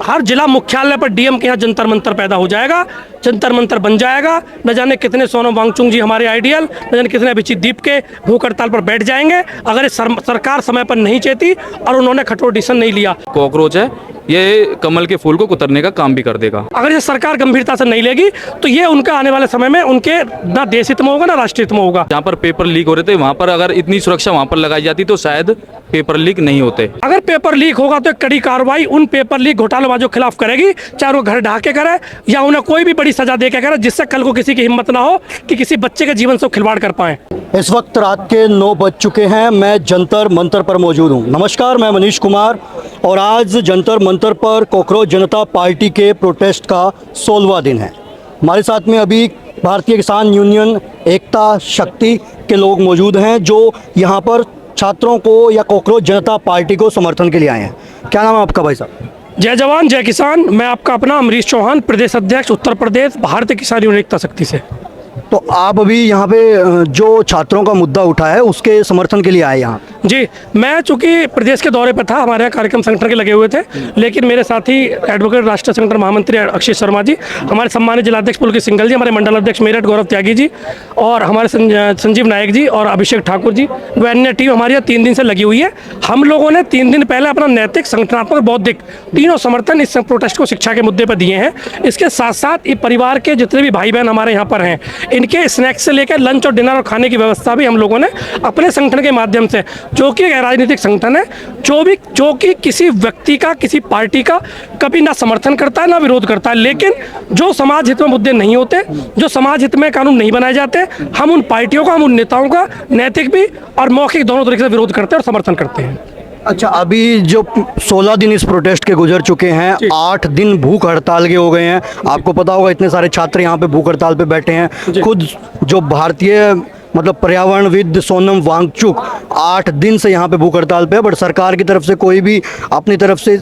हर जिला मुख्यालय पर डीएम के यहाँ जंतर मंतर पैदा हो जाएगा, जंतर मंतर बन जाएगा। न जाने कितने सोनम वांगचुक जी हमारे आइडियल, न जाने कितने अभिजीत दीप के भूख हड़ताल पर बैठ जाएंगे अगर ये सरकार समय पर नहीं चेती और उन्होंने कठोर डिसीजन नहीं लिया। कॉकरोच है, ये कमल के फूल को कुतरने का काम भी कर देगा। अगर ये सरकार गंभीरता से नहीं लेगी तो ये उनका आने वाले समय में उनके ना देश हित में होगा ना राष्ट्रीय हित में होगा। जहाँ पर पेपर लीक हो रहे थे वहाँ पर अगर इतनी सुरक्षा वहाँ पर लगाई जाती तो शायद पेपर लीक नहीं होते। अगर पेपर लीक होगा तो एक कड़ी कार्रवाई उन पेपर लीक घोटालेबाजों के खिलाफ करेगी, चाहे वो घर ढाके करे या उन्हें कोई भी बड़ी सजा दे के करे, जिससे कल को किसी की हिम्मत ना हो कि किसी बच्चे के जीवन से खिलवाड़ कर पाए। इस वक्त रात के 9 बज चुके हैं। मैं जंतर मंतर पर मौजूद हूं। नमस्कार, मैं मनीष कुमार और आज जंतर मंतर पर कॉकरोच जनता पार्टी के प्रोटेस्ट का 16वां दिन है। हमारे साथ में अभी भारतीय किसान यूनियन एकता शक्ति के लोग मौजूद हैं जो यहाँ पर छात्रों को या कॉकरोच जनता पार्टी को समर्थन के लिए आए हैं। क्या नाम है आपका भाई साहब? जय जवान जय किसान। मैं आपका अपना अमरीश चौहान, प्रदेश अध्यक्ष उत्तर प्रदेश भारतीय किसान यूनियन एकता शक्ति से। तो आप अभी यहाँ पे जो छात्रों का मुद्दा उठा है उसके समर्थन के लिए आए यहाँ? जी, मैं चूंकि प्रदेश के दौरे पर था, हमारे यहाँ कार्यक्रम संगठन के लगे हुए थे, लेकिन मेरे साथी एडवोकेट राष्ट्रीय संगठन महामंत्री अक्षय शर्मा जी, हमारे सम्मानित जिलाध्यक्ष पुलकित सिंघल जी, हमारे मंडल अध्यक्ष मेरठ गौरव त्यागी जी और हमारे संजीव नायक जी और अभिषेक ठाकुर जी, वो अन्य टीम हमारे यहाँ 3 दिन से लगी हुई है। हम लोगों ने 3 दिन पहले अपना नैतिक, संगठनात्मक, बौद्धिक तीनों समर्थन इस प्रोटेस्ट को शिक्षा के मुद्दे पर दिए हैं। इसके साथ साथ ये परिवार के जितने भी भाई बहन हमारे यहाँ पर हैं, इनके स्नैक्स से लेकर लंच और डिनर और खाने की व्यवस्था भी हम लोगों ने अपने संगठन के माध्यम से, जो कि एक राजनीतिक संगठन है, जो कि किसी व्यक्ति का, किसी पार्टी का कभी ना समर्थन करता है ना विरोध करता है, लेकिन जो समाज हित में मुद्दे नहीं होते, जो समाज हित में कानून नहीं बनाए जाते, हम उन पार्टियों का, हम उन नेताओं का नैतिक भी और मौखिक दोनों तरीके से विरोध करते हैं और समर्थन करते हैं। अच्छा, अभी जो 16 दिन इस प्रोटेस्ट के गुजर चुके हैं, 8 दिन भूख हड़ताल के हो गए हैं। आपको पता होगा इतने सारे छात्र यहाँ पे भूख हड़ताल पे बैठे हैं। खुद जो भारतीय मतलब पर्यावरणविद सोनम वांगचुक 8 दिन से यहाँ पे भूख हड़ताल पे है, बट सरकार की तरफ से कोई भी अपनी तरफ से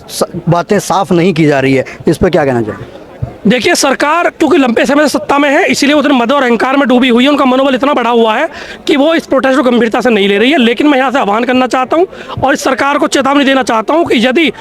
बातें साफ नहीं की जा रही है। इस पर क्या कहना चाहिए? देखिए, सरकार क्योंकि लंबे समय से सत्ता में है, इसीलिए उतने मद और अहंकार में डूबी हुई है, उनका मनोबल इतना बढ़ा हुआ है कि वो इस प्रोटेस्ट को गंभीरता से नहीं ले रही है। लेकिन मैं यहाँ से आह्वान करना चाहता हूँ और इस सरकार को चेतावनी देना चाहता हूँ कि यदि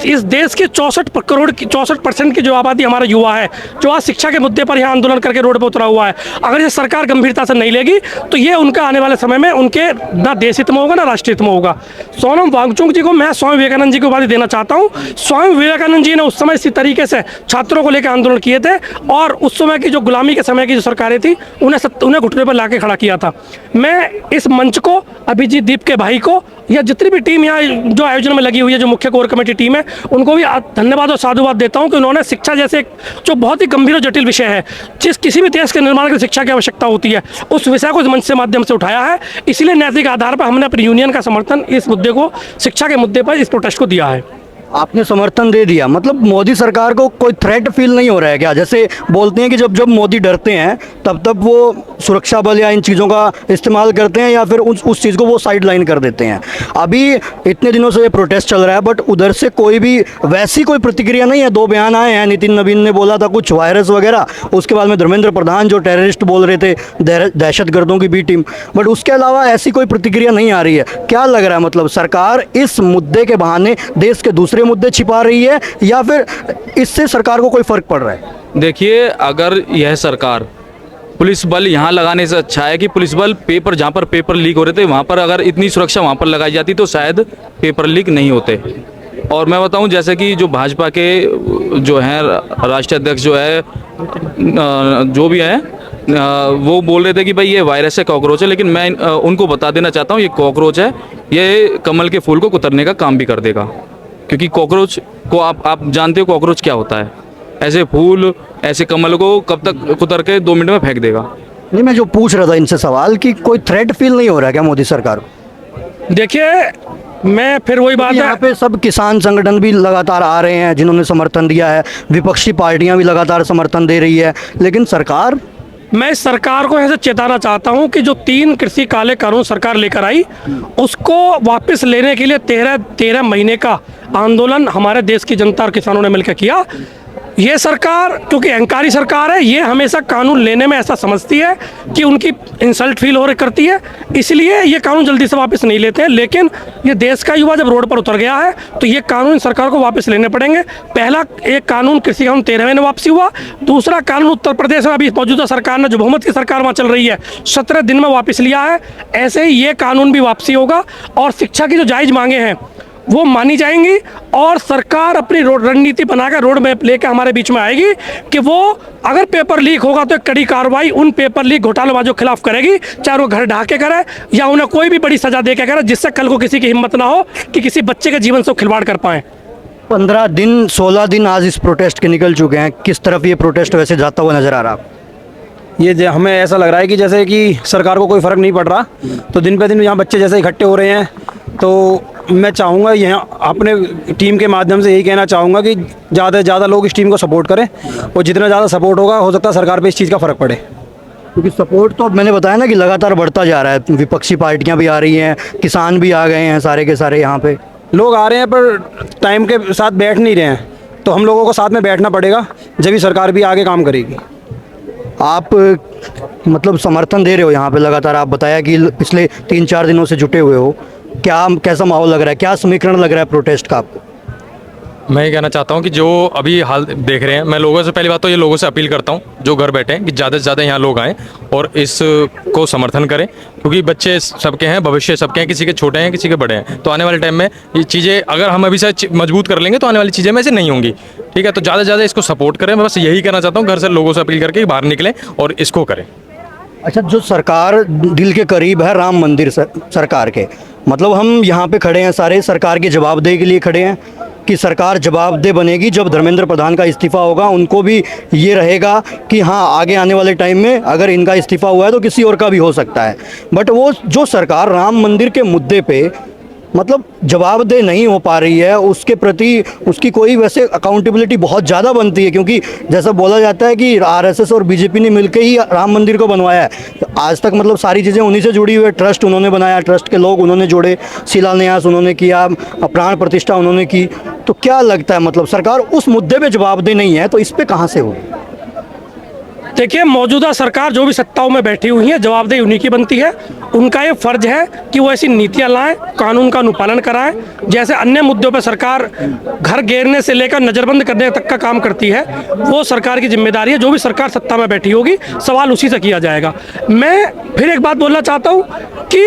इस देश के 64% की जो आबादी हमारा युवा है, जो आज शिक्षा के मुद्दे पर यहाँ आंदोलन करके रोड पर उतरा हुआ है, अगर ये सरकार गंभीरता से नहीं लेगी तो ये उनका आने वाले समय में उनके ना देश हित में होगा ना राष्ट्रीय हित में होगा। सोनम वांगचुक जी को मैं स्वामी विवेकानंद जी की उपाधि देना चाहता हूँ। स्वामी विवेकानंद जी ने उस समय इसी तरीके से छात्रों को लेकर आंदोलन किए थे और उस समय की जो गुलामी के समय की जो सरकारें थी उन्हें घुटने पर लाके खड़ा किया था। मैं इस मंच को, अभिजीत दीप के भाई को या जितनी भी टीम यहाँ जो आयोजन में लगी हुई है, जो मुख्य कोर कमेटी टीम है, उनको भी धन्यवाद और साधुवाद देता हूँ कि उन्होंने शिक्षा जैसे जो बहुत ही गंभीर और जटिल विषय है, जिस किसी भी देश के निर्माण के लिए शिक्षा की आवश्यकता होती है, उस विषय को इस मंच से माध्यम से उठाया है। इसीलिए नैतिक आधार पर हमने अपनी यूनियन का समर्थन इस मुद्दे को, शिक्षा के मुद्दे पर इस प्रोटेस्ट को दिया है। आपने समर्थन दे दिया, मतलब मोदी सरकार को कोई थ्रेट फील नहीं हो रहा है क्या? जैसे बोलते हैं कि जब मोदी डरते हैं तब वो सुरक्षा बल या इन चीज़ों का इस्तेमाल करते हैं या फिर उस चीज़ को वो साइड लाइन कर देते हैं। अभी इतने दिनों से ये प्रोटेस्ट चल रहा है, बट उधर से कोई भी वैसी कोई प्रतिक्रिया नहीं है। 2 बयान आए हैं, नितिन नवीन ने बोला था कुछ वायरस वगैरह, उसके बाद में धर्मेंद्र प्रधान जो टेररिस्ट बोल रहे थे, दहशतगर्दों की बी टीम, बट उसके अलावा ऐसी कोई प्रतिक्रिया नहीं आ रही है। क्या लग रहा है, मतलब सरकार इस मुद्दे के बहाने देश के दूसरे मुद्दे छिपा रही है या फिर इससे सरकार को कोई फर्क पड़ रहा है? देखिए, अगर यह सरकार पुलिस बल यहाँ लगाने से अच्छा है कि पुलिस बल जहाँ पर पेपर लीक हो रहे थे वहाँ पर अगर इतनी सुरक्षा वहाँ पर लगाई जाती तो शायद पेपर लीक नहीं होते। और मैं बताऊं, जैसे कि जो भाजपा के जो हैं राष्ट्रीय अध्यक्ष जो है जो भी है वो बोल रहे थे कि भाई ये वायरस है, कॉकरोच है, लेकिन मैं उनको बता देना चाहता हूँ ये कॉकरोच है, ये कमल के फूल को कुतरने का काम भी कर देगा। क्योंकि कॉकरोच को आप जानते हो कॉकरोच क्या होता है। ऐसे फूल, ऐसे कमल को कब तक कुतर के 2 मिनट में फेंक देगा। नहीं, मैं जो पूछ रहा था इनसे सवाल कि कोई थ्रेट फील नहीं हो रहा है क्या मोदी सरकार को? देखिए, मैं फिर वही बात है, यहाँ पे सब किसान संगठन भी लगातार आ रहे हैं जिन्होंने समर्थन दिया है, विपक्षी पार्टियां भी लगातार समर्थन दे रही है, लेकिन सरकार, मैं इस सरकार को ऐसे चेताना चाहता हूं कि जो 3 कृषि काले कानून सरकार लेकर आई उसको वापस लेने के लिए 13 महीने का आंदोलन हमारे देश की जनता और किसानों ने मिलकर किया। ये सरकार क्योंकि अहंकारी सरकार है, ये हमेशा कानून लेने में ऐसा समझती है कि उनकी इंसल्ट फील हो रही करती है, इसलिए ये कानून जल्दी से वापस नहीं लेते हैं। लेकिन ये देश का युवा जब रोड पर उतर गया है तो ये कानून सरकार को वापस लेने पड़ेंगे। पहला एक कानून कृषि कानून 13वें में वापसी हुआ, दूसरा कानून उत्तर प्रदेश में अभी मौजूदा सरकार ने जो बहुमत की सरकार वहाँ चल रही है 17 दिन में वापस लिया है। ऐसे ही ये कानून भी वापसी होगा और शिक्षा की जो जायज़ मांगे हैं वो मानी जाएंगी और सरकार अपनी रणनीति बनाकर रोड मैप लेकर हमारे बीच में आएगी कि वो अगर पेपर लीक होगा तो एक कड़ी कार्रवाई उन पेपर लीक घोटालेबाजों के खिलाफ करेगी, चाहे वो घर ढाके करे या उन्हें कोई भी बड़ी सजा दे के करे, जिससे कल को किसी की हिम्मत ना हो कि किसी बच्चे के जीवन से खिलवाड़ कर पाएँ। 15 दिन 16 दिन आज इस प्रोटेस्ट के निकल चुके हैं, किस तरफ ये प्रोटेस्ट वैसे जाता हुआ नज़र आ रहा है? ये हमें ऐसा लग रहा है कि जैसे कि सरकार को कोई फ़र्क नहीं पड़ रहा, तो दिन पे दिन यहाँ बच्चे जैसे इकट्ठे हो रहे हैं। तो मैं चाहूँगा यहाँ अपने टीम के माध्यम से यही कहना चाहूँगा कि ज़्यादा से ज़्यादा लोग इस टीम को सपोर्ट करें और जितना ज़्यादा सपोर्ट होगा हो सकता है सरकार पे इस चीज़ का फ़र्क पड़े। क्योंकि सपोर्ट तो अब मैंने बताया ना कि लगातार बढ़ता जा रहा है, विपक्षी पार्टियां भी आ रही हैं, किसान भी आ गए हैं, सारे के सारे यहाँ पे लोग आ रहे हैं पर टाइम के साथ बैठ नहीं रहे हैं, तो हम लोगों को साथ में बैठना पड़ेगा, जब भी सरकार भी आगे काम करेगी। आप मतलब समर्थन दे रहे हो यहाँ पे लगातार, आप बताया कि पिछले 3-4 दिनों से जुटे हुए हो, क्या कैसा माहौल लग रहा है, क्या समीकरण लग रहा है प्रोटेस्ट का आपको? मैं ये कहना चाहता हूँ कि जो अभी हाल देख रहे हैं, मैं लोगों से पहली बात तो ये लोगों से अपील करता हूँ जो घर बैठे हैं कि ज़्यादा से ज़्यादा यहाँ लोग आएँ और इस को समर्थन करें, क्योंकि बच्चे सबके हैं, भविष्य सबके हैं, किसी के छोटे हैं किसी के बड़े हैं। तो आने वाले टाइम में ये चीज़ें अगर हम अभी से मजबूत कर लेंगे तो आने वाली चीज़ें में ऐसे नहीं होंगी। ठीक है, तो ज़्यादा से ज़्यादा इसको सपोर्ट करें। मैं बस यही कहना चाहता हूँ, घर से लोगों से अपील करके बाहर निकलें और इसको करें। अच्छा, जो सरकार दिल के करीब है राम मंदिर सरकार के, मतलब हम यहाँ पे खड़े हैं सारे सरकार की जवाबदेही के लिए खड़े हैं कि सरकार जवाबदेह बनेगी। जब धर्मेंद्र प्रधान का इस्तीफ़ा होगा उनको भी ये रहेगा कि हाँ आगे आने वाले टाइम में अगर इनका इस्तीफ़ा हुआ है तो किसी और का भी हो सकता है। बट वो जो सरकार राम मंदिर के मुद्दे पे मतलब जवाबदेह नहीं हो पा रही है, उसके प्रति उसकी कोई वैसे अकाउंटेबिलिटी बहुत ज़्यादा बनती है, क्योंकि जैसा बोला जाता है कि आरएसएस और बीजेपी ने मिलकर ही राम मंदिर को बनवाया है। आज तक मतलब सारी चीज़ें उन्हीं से जुड़ी हुई है, ट्रस्ट उन्होंने बनाया, ट्रस्ट के लोग उन्होंने जोड़े, शिलान्यास उन्होंने किया, प्राण प्रतिष्ठा उन्होंने की। तो क्या लगता है मतलब सरकार उस मुद्दे पर जवाबदेह नहीं है तो इस पर कहाँ से होगी? देखिए, मौजूदा सरकार जो भी सत्ताओं में बैठी हुई है जवाबदेही उन्हीं की बनती है। उनका ये फर्ज है कि वो ऐसी नीतियां लाएं, कानून का अनुपालन कराएं। जैसे अन्य मुद्दों पर सरकार घर घेरने से लेकर नज़रबंद करने तक का काम करती है, वो सरकार की जिम्मेदारी है। जो भी सरकार सत्ता में बैठी होगी सवाल उसी से किया जाएगा। मैं फिर एक बात बोलना चाहता हूँ कि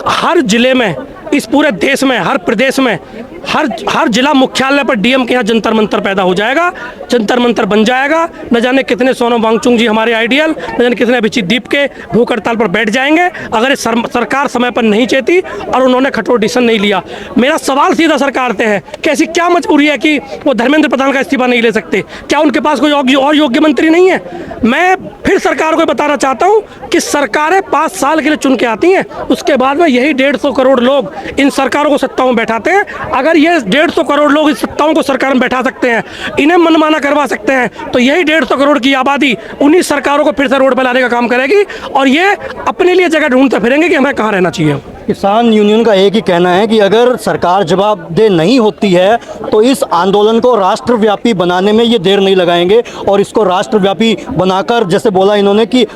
हर जिले में, इस पूरे देश में, हर प्रदेश में, हर जिला मुख्यालय पर डीएम के यहाँ जंतर मंतर पैदा हो जाएगा, जंतर मंतर बन जाएगा। न जाने कितने सोनम वांगचुक जी हमारे आइडियल, न जाने कितने अभिजीत दीप के भूख हड़ताल पर बैठ जाएंगे अगर सरकार समय पर नहीं चेती और उन्होंने कठोर डिसीजन नहीं लिया। मेरा सवाल सीधा सरकार से है कि ऐसी क्या मजबूरी है कि वो धर्मेंद्र प्रधान का इस्तीफा नहीं ले सकते? क्या उनके पास कोई और योग्य मंत्री नहीं है? मैं फिर सरकार को बताना चाहता हूँ कि सरकारें 5 साल के लिए चुन के आती हैं, उसके बाद में यही 150 करोड़ लोग इन सरकारों को सत्ताओं में बैठाते हैं। अगर ये 150 करोड़ लोग इस सत्ताओं को सरकार में बैठा सकते हैं, इन्हें मनमाना करवा सकते हैं, तो यही 150 करोड़ की आबादी उन्हीं सरकारों को फिर से रोड पर लाने का काम करेगी और ये अपने लिए जगह ढूंढते फिरेंगे कि हमें कहाँ रहना चाहिए। किसान यूनियन का एक ही कहना है कि अगर सरकार जवाबदेह नहीं होती है तो इस आंदोलन को राष्ट्रव्यापी बनाने में ये देर नहीं लगाएंगे और इसको राष्ट्रव्यापी बनाकर, जैसे बोला इन्होंने कि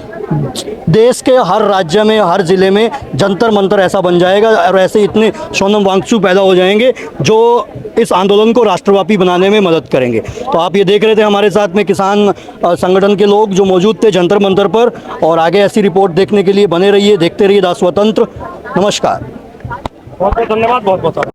देश के हर राज्य में, हर ज़िले में जंतर मंतर ऐसा बन जाएगा और ऐसे इतने सोनम वांगचुक पैदा हो जाएंगे जो इस आंदोलन को राष्ट्रव्यापी बनाने में मदद करेंगे। तो आप ये देख रहे थे हमारे साथ में किसान संगठन के लोग जो मौजूद थे जंतर मंतर पर, और आगे ऐसी रिपोर्ट देखने के लिए बने रहिए, देखते रहिए द स्वतंत्र। नमस्कार, बहुत बहुत धन्यवाद, बहुत बहुत।